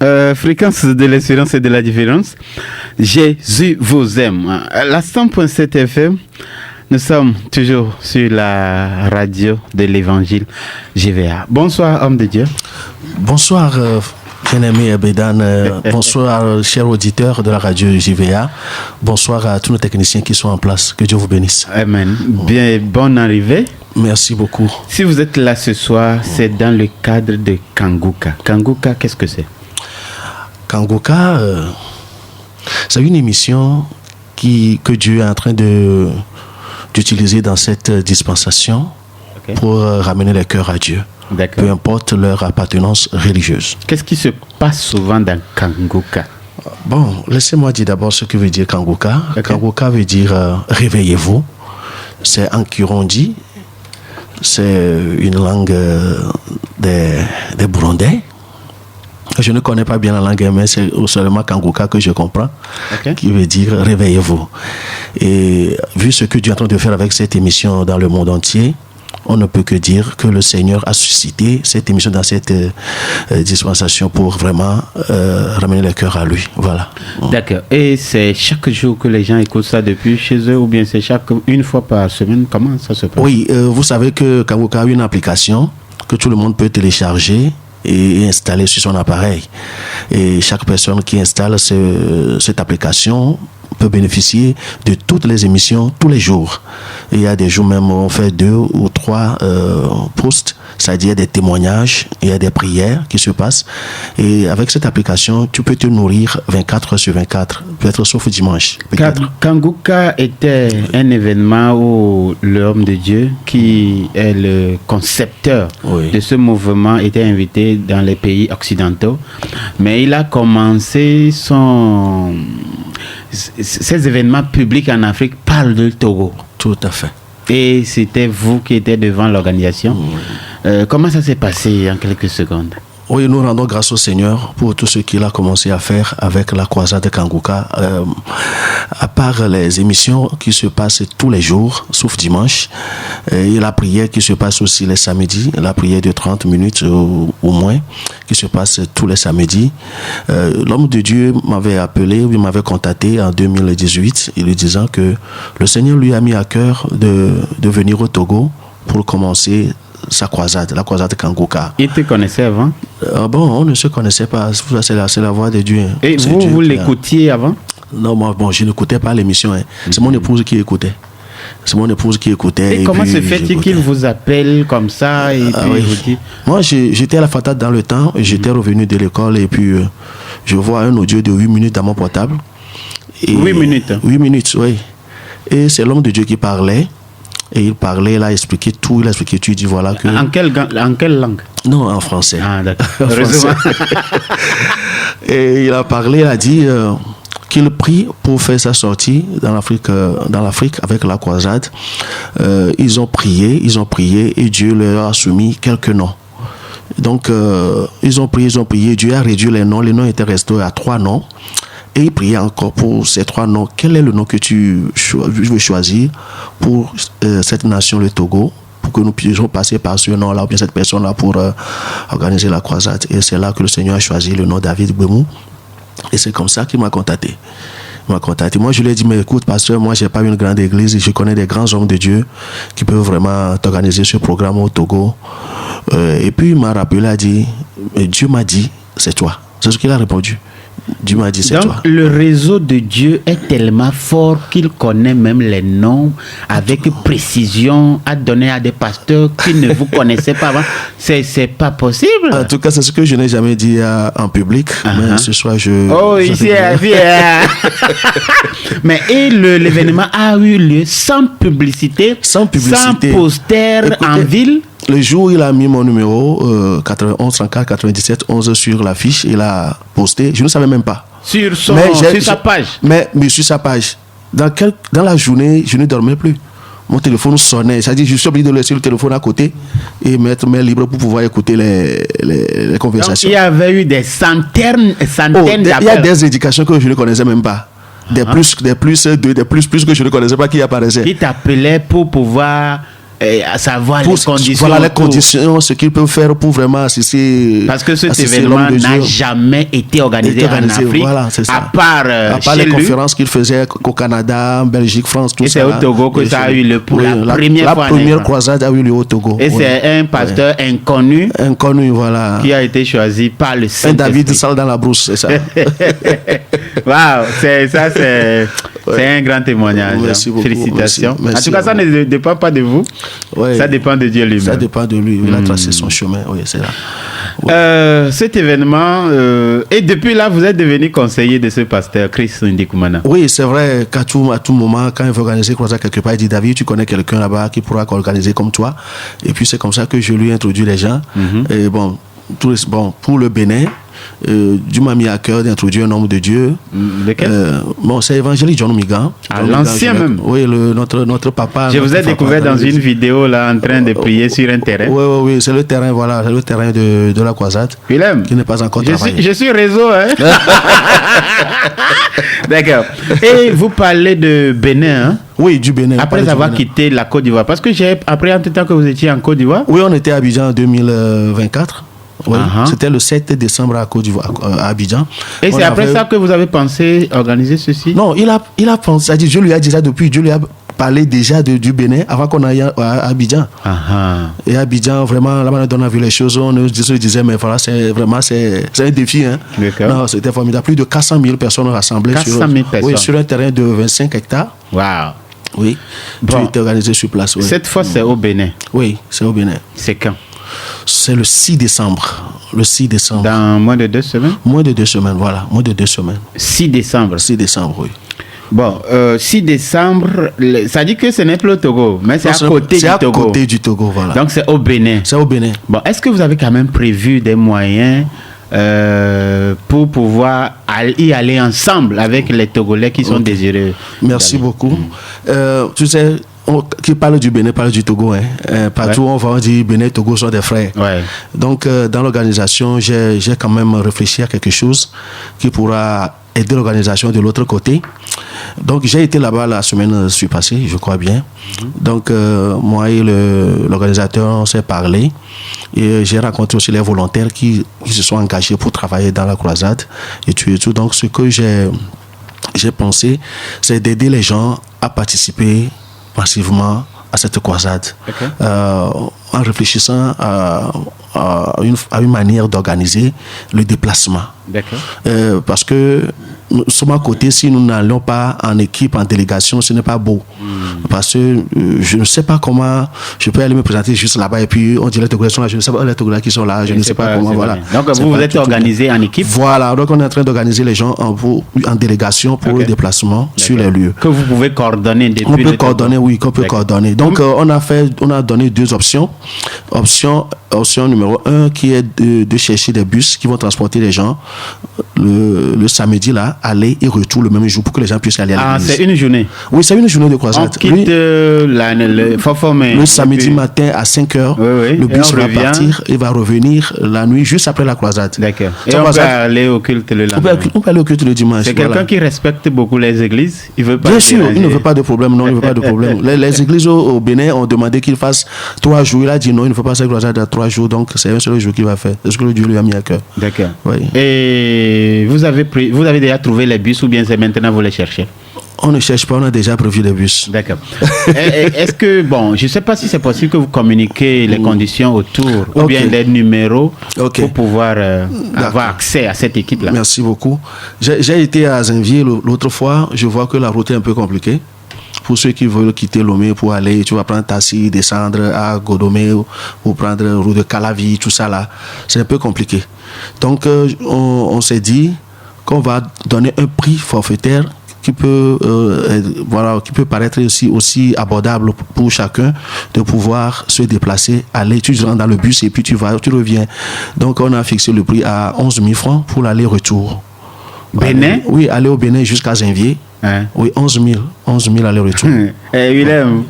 Fréquence de l'espérance et de la différence. Jésus vous aime. La 100.7 FM, nous sommes toujours sur la radio de l'évangile GVA. Bonsoir, homme de Dieu. Bonsoir, bien-aimé Abédan. Bonsoir, chers auditeurs de la radio GVA. Bonsoir à tous nos techniciens qui sont en place. Que Dieu vous bénisse. Amen. Bien, bonne arrivée. Merci beaucoup. Si vous êtes là ce soir, c'est dans le cadre de Kanguka. Kanguka, qu'est-ce que c'est? Kanguka, c'est une émission que Dieu est en train d'utiliser dans cette dispensation pour ramener les cœurs à Dieu, peu importe leur appartenance religieuse. Qu'est-ce qui se passe souvent dans Kanguka? Bon, laissez-moi dire d'abord ce que veut dire Kanguka. Kanguka veut dire réveillez-vous. C'est en Kirundi, c'est une langue des Burundais. Je ne connais pas bien la langue, mais c'est seulement Kanguka que je comprends, qui veut dire réveillez-vous. Et vu ce que Dieu est en train de faire avec cette émission dans le monde entier, on ne peut que dire que le Seigneur a suscité cette émission dans cette dispensation pour vraiment ramener les cœurs à lui. Voilà. D'accord. Et c'est chaque jour que les gens écoutent ça depuis chez eux, ou bien c'est une fois par semaine? Comment ça se passe? Oui, vous savez que Kanguka a une application que tout le monde peut télécharger et installer sur son appareil. Et chaque personne qui installe cette application peut bénéficier de toutes les émissions tous les jours. Et il y a des jours même où on fait 2 ou 3 posts, c'est-à-dire des témoignages, il y a des prières qui se passent. Et avec cette application, tu peux te nourrir 24 heures sur 24, peut-être sauf dimanche. Kanguka était un événement où l'homme de Dieu, qui est le concepteur de ce mouvement, était invité dans les pays occidentaux. Mais il a commencé ces événements publics en Afrique par le Togo. Tout à fait. Et c'était vous qui étiez devant l'organisation. Comment ça s'est passé en quelques secondes? Oui, nous rendons grâce au Seigneur pour tout ce qu'il a commencé à faire avec la croisade Kanguka. À part les émissions qui se passent tous les jours, sauf dimanche, et la prière qui se passe aussi les samedis, la prière de 30 minutes au moins, qui se passe tous les samedis. L'homme de Dieu m'avait appelé, il m'avait contacté en 2018, il lui disant que le Seigneur lui a mis à cœur de venir au Togo pour commencer sa croisade, la croisade Kanguka. Il te connaissait avant? Bon, on ne se connaissait pas. C'est la voix de Dieu. Et vous l'écoutiez avant? Non, moi, je n'écoutais pas l'émission. C'est mon épouse qui écoutait. Et comment se fait-il qu'il vous appelle comme ça et puis vous dit... Moi, j'étais à la fatate dans le temps. J'étais revenu de l'école et puis je vois un audio de 8 minutes dans mon portable. 8 minutes? 8 minutes, oui. Et c'est l'homme de Dieu qui parlait. Et il parlait, il a expliqué tout, il dit voilà que... En quelle langue? Non, en français. Ah, d'accord. Heureusement. Et il a parlé, il a dit qu'il prie pour faire sa sortie dans l'Afrique avec la croisade. Ils ont prié et Dieu leur a soumis quelques noms. Donc, ils ont prié, Dieu a réduit les noms étaient restés à 3 noms. Et il priait encore pour ces 3 noms. Quel est le nom que tu veux choisir pour cette nation, le Togo, pour que nous puissions passer par ce nom-là, ou bien cette personne-là, pour organiser la croisade? Et c'est là que le Seigneur a choisi le nom David Bemou. Et c'est comme ça qu'il m'a contacté. Moi, je lui ai dit, mais écoute, pasteur, moi, j'ai pas une grande église. Je connais des grands hommes de Dieu qui peuvent vraiment t'organiser ce programme au Togo. Et puis, il m'a rappelé, il a dit, Dieu m'a dit, c'est toi. C'est ce qu'il a répondu. Dieu m'a dit, c'est toi. Donc, le réseau de Dieu est tellement fort qu'il connaît même les noms avec précision à donner à des pasteurs qui ne vous connaissaient pas avant. C'est pas possible. En tout cas, c'est ce que je n'ai jamais dit en public. Mais ce soir, ici. Mais l'événement a eu lieu sans publicité, sans poster en ville. Le jour où il a mis mon numéro 91 34 97 11 sur l'affiche, il a posté, je ne savais même pas. Sur sa page. Mais sur sa page. Dans la journée, je ne dormais plus. Mon téléphone sonnait. C'est-à-dire, je suis obligé de laisser le téléphone à côté et mettre mes livres pour pouvoir écouter les conversations. Donc, il y avait eu des centaines d'appels. Il y a des indications que je ne connaissais même pas. Des plus que je ne connaissais pas qui apparaissaient. Il t'appelait pour pouvoir à savoir les conditions. Voilà les conditions, ce qu'ils peuvent faire pour vraiment assister. Parce que cet événement n'a jamais été organisé en Afrique, voilà, c'est ça. à part les conférences qu'il faisait au Canada, en Belgique, France, tout ça. Et c'est au Togo que ça a eu lieu pour la première fois. La première croisade a eu lieu au Togo. Et c'est un pasteur inconnu, voilà, qui a été choisi par le Saint-Esprit. Un David sale dans la brousse, c'est ça. Waouh, c'est un grand témoignage. Merci beaucoup. Félicitations. Merci. En tout cas, ça ne dépend pas de vous. Ouais. Ça dépend de Dieu lui-même. Ça dépend de lui. Il a tracé son chemin. Oui, c'est là. Cet événement, et depuis là, vous êtes devenu conseiller de ce pasteur, Chris Ndikoumana. Oui, c'est vrai qu'à tout moment, quand il veut organiser croisade quelque part, il dit David, tu connais quelqu'un là-bas qui pourra organiser comme toi. Et puis c'est comme ça que je lui ai introduit les gens. Et bon, pour le Bénin, Dieu m'a mis à cœur d'introduire un homme de Dieu. Lequel? C'est évangéliste John Migan. L'ancien même. Oui, notre papa. Je vous ai découvert dans une vidéo là en train de prier sur un terrain. Oui, c'est le terrain, voilà, c'est le terrain de la croisade. Willem, qui n'est pas encore travaillé. Je suis réseau, hein. D'accord. Et vous parlez de Bénin, hein? Oui, du Bénin. Après avoir quitté la Côte d'Ivoire. Parce que j'ai appris en tout temps que vous étiez en Côte d'Ivoire. Oui, on était à Abidjan en 2024. Oui, c'était le 7 décembre à Côte d'Ivoire, à Abidjan. Et c'est après ça que vous avez pensé organiser ceci? Non, il a pensé, c'est-à-dire, je lui ai dit ça depuis, je lui ai parlé déjà du Bénin avant qu'on aille à Abidjan. Et à Abidjan, vraiment, là-bas, on a vu les choses, on se disait, mais voilà, c'est un défi. Hein. Non, c'était formidable. Plus de 400 000 personnes rassemblées sur un terrain de 25 hectares. Waouh! Oui, qui a été organisé sur place. Oui. Cette fois, c'est au Bénin? Oui, c'est au Bénin. C'est quand? C'est le 6 décembre. Le 6 décembre. Dans moins de 2 semaines? Moins de 2 semaines, voilà. Moins de 2 semaines. 6 décembre? 6 décembre, oui. Bon, 6 décembre, ça dit que ce n'est plus au Togo, mais c'est à côté du Togo. C'est à côté du Togo, voilà. Donc c'est au Bénin. C'est au Bénin. Bon, est-ce que vous avez quand même prévu des moyens pour pouvoir y aller ensemble avec les Togolais qui sont désireux? Merci beaucoup. Tu sais, qui parle du Bénin parle du Togo. Partout où on va, on dit Bénin et Togo sont des frères. Donc, dans l'organisation, j'ai quand même réfléchi à quelque chose qui pourra aider l'organisation de l'autre côté. Donc, j'ai été là-bas la semaine passée, je crois bien. Donc, moi et l'organisateur, on s'est parlé. Et j'ai rencontré aussi les volontaires qui se sont engagés pour travailler dans la croisade et tout. Donc, ce que j'ai pensé, c'est d'aider les gens à participer massivement à cette croisade, en réfléchissant à une manière d'organiser le déplacement. Parce que nous sommes à côté, si nous n'allons pas en équipe, en délégation, ce n'est pas beau. Parce que je ne sais pas comment je peux aller me présenter juste là-bas et puis on dit les Togolais sont là, je ne sais pas les Togolais qui sont là, je ne sais pas comment. Voilà. Donc vous êtes organisé en équipe? Voilà, donc on est en train d'organiser les gens en délégation pour le déplacement sur les lieux. Que vous pouvez coordonner depuis? On peut coordonner, oui, qu'on peut coordonner. Donc on a donné 2 options. Option numéro 1 qui est de chercher des bus qui vont transporter les gens le samedi là, aller et retour le même jour pour que les gens puissent aller à l'église. C'est une journée? Oui, c'est une journée de croisade. On quitte le samedi matin à 5h, le bus va partir et va revenir la nuit juste après la croisade. D'accord. Et on peut aller au culte le lendemain? On peut aller au culte le dimanche. C'est quelqu'un qui respecte beaucoup les églises? Il veut pas? Bien sûr, il ne veut pas de problème. Non, il ne veut pas de problème. Les églises au Bénin ont demandé qu'il fasse 3 jours. Il a dit non, il ne faut pas cette croisade à 3 jours. Donc c'est un seul jour qu'il va faire. C'est ce que Dieu lui a mis à cœur. D'accord. Et vous avez déjà trouvé les bus ou bien c'est maintenant vous les cherchez? On ne cherche pas, on a déjà prévu des bus. D'accord. Est-ce que, je ne sais pas si c'est possible que vous communiquez les conditions autour ou bien les numéros pour pouvoir avoir accès à cette équipe-là? Merci beaucoup. J'ai été à Zinvier l'autre fois. Je vois que la route est un peu compliquée. Pour ceux qui veulent quitter Lomé pour aller, tu vas prendre Tassi, descendre à Godomé ou prendre la route de Calavi, tout ça là. C'est un peu compliqué. Donc, on s'est dit qu'on va donner un prix forfaitaire qui peut paraître aussi abordable pour chacun de pouvoir se déplacer, aller, tu rentres dans le bus et puis tu reviens. Donc on a fixé le prix à 11 000 francs pour l'aller-retour. Bénin? Oui, aller au Bénin jusqu'à Zinvier. Oui, 11 000 aller-retour. Willem,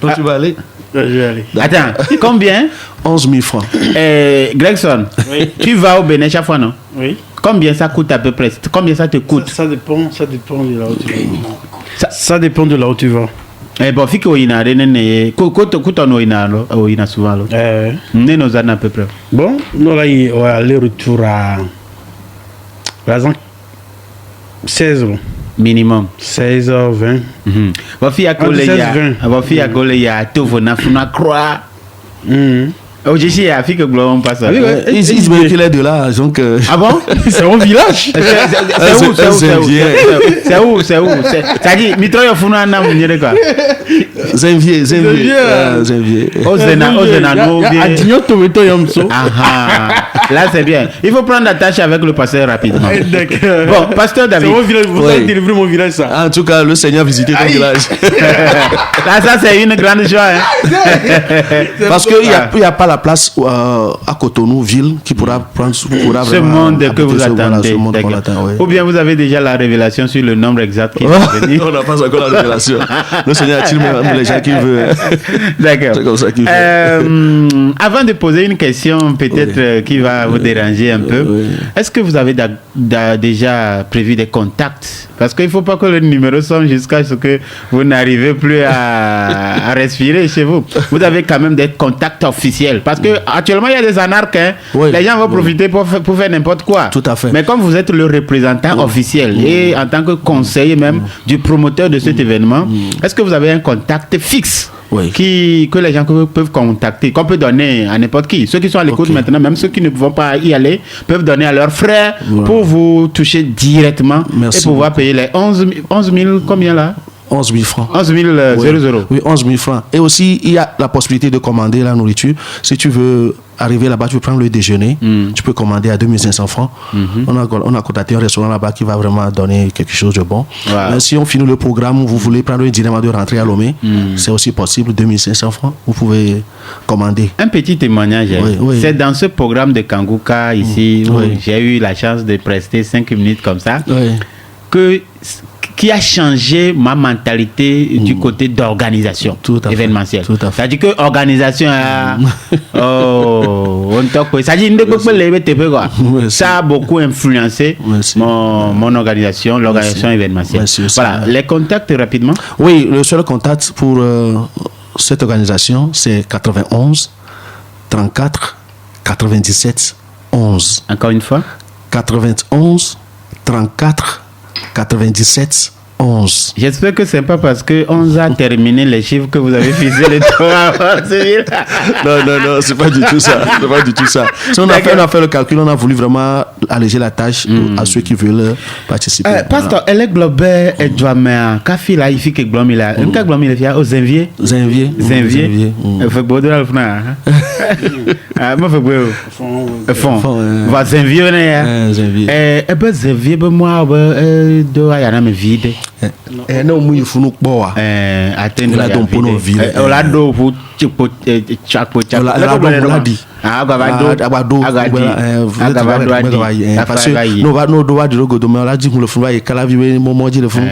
donc tu vas aller? Je vais aller. Attends, combien? 11 000 francs. Gregson, tu vas au Bénin chaque fois, non? Oui. Combien ça coûte à peu près? Combien ça te coûte? Ça dépend de là où tu vas. Ça dépend de là où tu vas. Eh bon, fiki oina renene kuto no oina souvent lo. Ne nos à peu près. Bon, nous là il va aller retour à par exemple 16 euros. Minimum 16h20. Va fi à gole ya tovo na funa croix. Oh, j'ai chié à fille que Glon passe. Ils veulent qu'il est de là, donc. Ah bon? C'est mon village. C'est où? Ça dit, Mitro Yofuna n'a pas quoi. Zenvier. Ozena, no bien. Adigno Tometo Yamso. Là, c'est bien. Il faut prendre la tâche avec le pasteur rapidement. D'accord. Bon, pasteur David. C'est mon village, vous avez délivré mon village, ça. En tout cas, le Seigneur a visité ton village. Là, ça, c'est une grande joie. Parce qu'il n'y a pas la place à Cotonou, ville, qui pourra prendre ce monde que vous attendez. Ou bien vous avez déjà la révélation sur le nombre exact qui va venir. On n'a pas encore la révélation. Le Seigneur a-t-il même les gens qui veulent. D'accord. C'est comme ça qu'il fait. Avant de poser une question, peut-être qui va vous déranger un peu, est-ce que vous avez déjà prévu des contacts? Parce qu'il ne faut pas que le numéro sonne jusqu'à ce que vous n'arrivez plus à respirer chez vous. Vous avez quand même des contacts officiels. Parce que actuellement, il y a des anarques. Les gens vont profiter pour faire n'importe quoi. Tout à fait. Mais comme vous êtes le représentant officiel et en tant que conseiller même du promoteur de cet événement, est-ce que vous avez un contact fixe que les gens peuvent contacter, qu'on peut donner à n'importe qui? Ceux qui sont à l'écoute maintenant, même ceux qui ne vont pas y aller, peuvent donner à leurs frères pour vous toucher directement et pouvoir payer les 11 000, combien là? 11 000 francs. 11 000 Oui, 11 000 francs. Et aussi, il y a la possibilité de commander la nourriture. Si tu veux arriver là-bas, tu veux prendre le déjeuner, tu peux commander à 2 500 francs. On a contacté un restaurant là-bas qui va vraiment donner quelque chose de bon. Si on finit le programme, vous voulez prendre un dîner de rentrer à Lomé, c'est aussi possible, 2 500 francs. Vous pouvez commander. Un petit témoignage. C'est dans ce programme de Kanguka ici où j'ai eu la chance de prester 5 minutes comme ça qui a changé ma mentalité du côté d'organisation événementielle. C'est-à-dire que organisation ça a beaucoup influencé mon organisation, l'organisation événementielle. Voilà, les contacts rapidement. Oui, le seul contact pour cette organisation, c'est 91 34 97 11. Encore une fois 91 34 97 11. J'espère que c'est pas parce que 11 a terminé les chiffres que vous avez fixé les trois. Non, c'est pas du tout ça. C'est pas du tout ça. Si on a fait le calcul, on a voulu vraiment alléger la tâche à ceux qui veulent participer. Pasteur, elle est globale et doit me café là, il fait que glomé là. Un cas glomé il fait aux Zenvier. Zenvier. Fait beau de la fna. Ah, moi fait beau. Fond. Va Zenvier né. Zenvier. Ben Zenvier ben moi do ayana me vide. Non, moi il faut nous boire. Attendre la don pour nos villes. On la do pour chaque la dit. Parce que nous doit dire que demain la dit que le fond va kala vibe moment dit le fond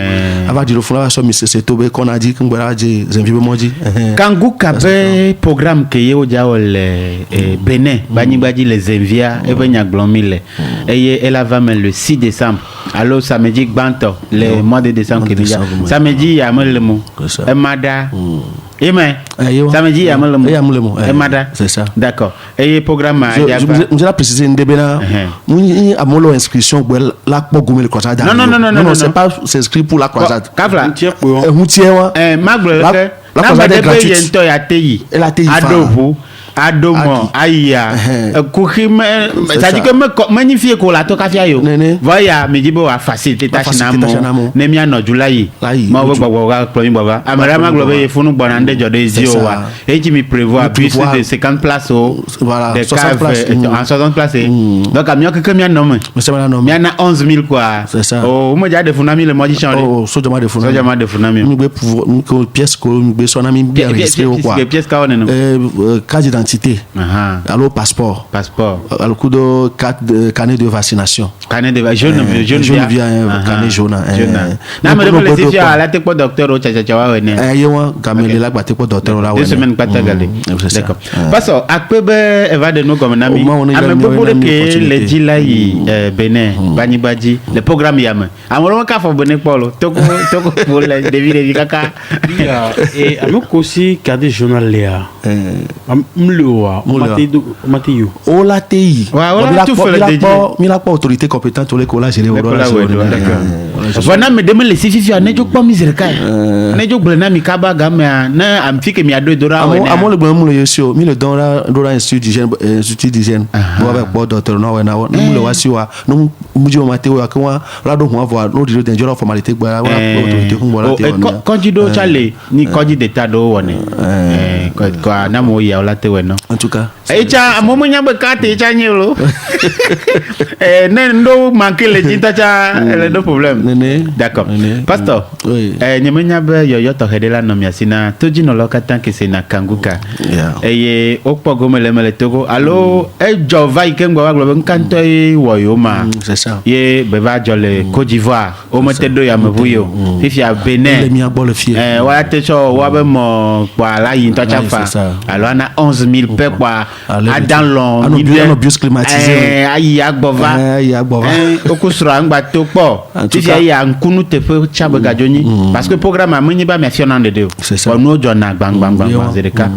avant dire le fond va so mi c'est tobe qu'on a dit que ngora dit zenvibe moji Kanguka be programme que yo diawol Benin bani badi les envia et banya glomile et elle va le 6 décembre alors samedi banto le mois de décembre que déjà samedi ya le mot mada Amen. Samedi ya le mot mada c'est ça. D'accord. Et programme je l'ai précisé ndebena muni amolo inscription la pogumel croisade. Non, c'est pas s'inscrire pour la croisade. Kafla Moutier magble la croisade est gratuite. Elle a été Adomo aya kukhime c'est-à-dire que magnifier ko la to kafia yo voya mejibo a facilité tachinamo nemia no julai ma wo gbogbo ga promi baba amara maglobe funu bonande jode ezio wa eji mi prévoir plus de 50 places voilà, des caves en 60 places donc amion que mia nom mia na 11 000 quoi c'est ça oh mo ja de funami le moji changer so jama de funami mi be pour pièce ko mi be so na mi bien registré quoi pièce ka on no d'identité. Alors passeport. Le coup de carte de carnet de vaccination. Carnet de jaune vient carnet jaune. Non mais le si à la tête docteur au chachawa wene. Yewa gamele la batte ko docteur la wene. 2 semaines pas tagalé. D'accord. Parce que akpebe eva de nous comme nami. Ame beaucoup de que les dilai Bénin, Banibadji, le programme yame. Amolo ka fo bonne polo. Toko pour les devis kaka. Et ame aussi cadre journal léa. Mloa, Mathieu. Ola TI. Voilà tout fait le la pas autorité compétente pour les collages et les voilà me demande les sifi ne jok pas misérika ne jok blena mi kaba gamia na am fike mi ado dora wa amo le bon le yesio mi le dora institut d'hygiène bo avec bo docteur no wa na mu le wasiwa no muji o Mathieu akwa la do ho avoir no dire danger formalité gba wa autorité ko wala te on kandido chale ni kandido d'état do woni ko na mo ya la te weno en tout cas echa amomo nyambe kate echa nyelo ne ndo manquer les tinta cha le do problème. D'accord. Pasteur, nyamenya be yoyo to hedela no miasina toji no lokatan ke se na kanguka. Et okpo mele togo. Allo jova ikengwa wa globe nkanto woyoma. C'est ça. Ye beba jole Côte d'Ivoire, o metedo ya mebuyo. Fifi a Bénin. Le mi abol fie. Wa te cho wa be mo kwa la yin to chafa. Alors ana 11000 pe kwa adan long ni bien bus climatisé. Ayi agbova. Okusura ngba to po. Fifi ya nkunu te fe chabe gadjoni parce que programme ameni ba me fiona de deux. Bon no jona bang zereka.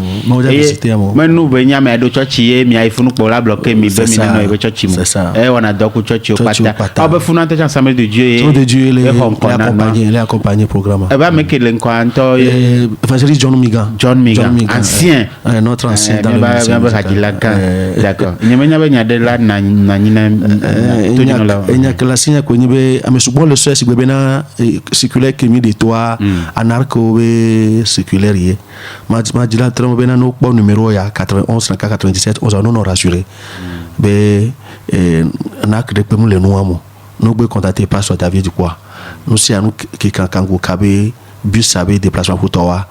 Mais nous be nya me do church ye mi ifunu po la bloquer mi be mi no e be church mo. On a doku church o pata. Obe funa te ensemble de Dieu. De Dieu les accompagner programme. E ba me ke len kwanto évangéliste John Migan ancien notre ancien dans le d'accord. Nyemenya be nya de la na nyina enya kala sinya ko nyibe amesubon le soeur sigbe na circulaire qui mis de toi anarcho circulaire ye ma dila tramo bena no po numéro ya 91 97 on non rassuré be nak de pe mu le no amo no be contacter pas sur David quoi nous si anu ki kankango kabe bus sabe déplacement pour toi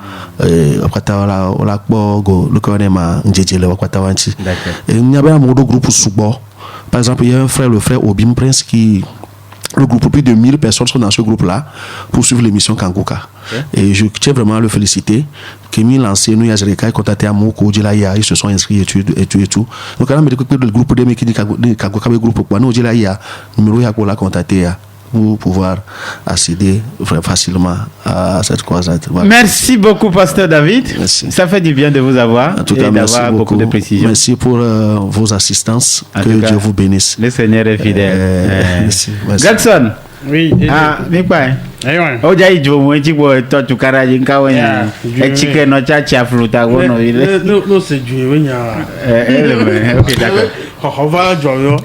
après ta la go le connaît njejele wa kwata wanchi et nyabe amodo groupe subo par exemple il y a un frère le frère Obim Prince qui le groupe, plus de 1000 personnes sont dans ce groupe-là pour suivre l'émission Kangoka. Et je tiens vraiment à le féliciter. Kémy lancé, nous, Yazereka, contacté à Moko, Djelaïa, ils se sont inscrits et tout. Donc, on a mis le groupe de Meki Kangoka, le groupe, nous, Djelaïa, numéro Yakola, contacté pour pouvoir accéder facilement à cette croisade. Voilà. Merci beaucoup, Pasteur David. Merci. Ça fait du bien de vous avoir. En tout cas, merci beaucoup de précisions. Merci pour vos assistances. Que Dieu vous bénisse. Le Seigneur est fidèle. Merci. Jackson. Oui. Mais quoi? Oh, j'ai dit, moi, tu vois, toi, tu carré, tu carré, et chicken, no chacha, fluta, non, non, c'est Dieu, oui, ok, d'accord. On va jouer.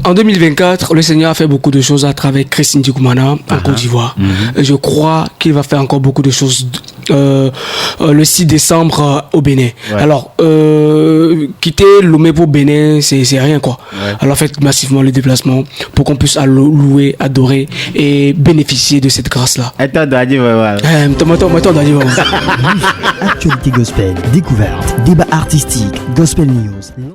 En 2024, le Seigneur a fait beaucoup de choses à travers Christine Dikoumana en Côte d'Ivoire. Et je crois qu'il va faire encore beaucoup de choses le 6 décembre au Bénin. Ouais. Alors, quitter Lomé pour Bénin, c'est rien quoi. Ouais. Alors faites massivement le déplacement pour qu'on puisse louer, adorer et bénéficier de cette grâce-là. Actualité gospel, découverte, débat artistique, gospel news.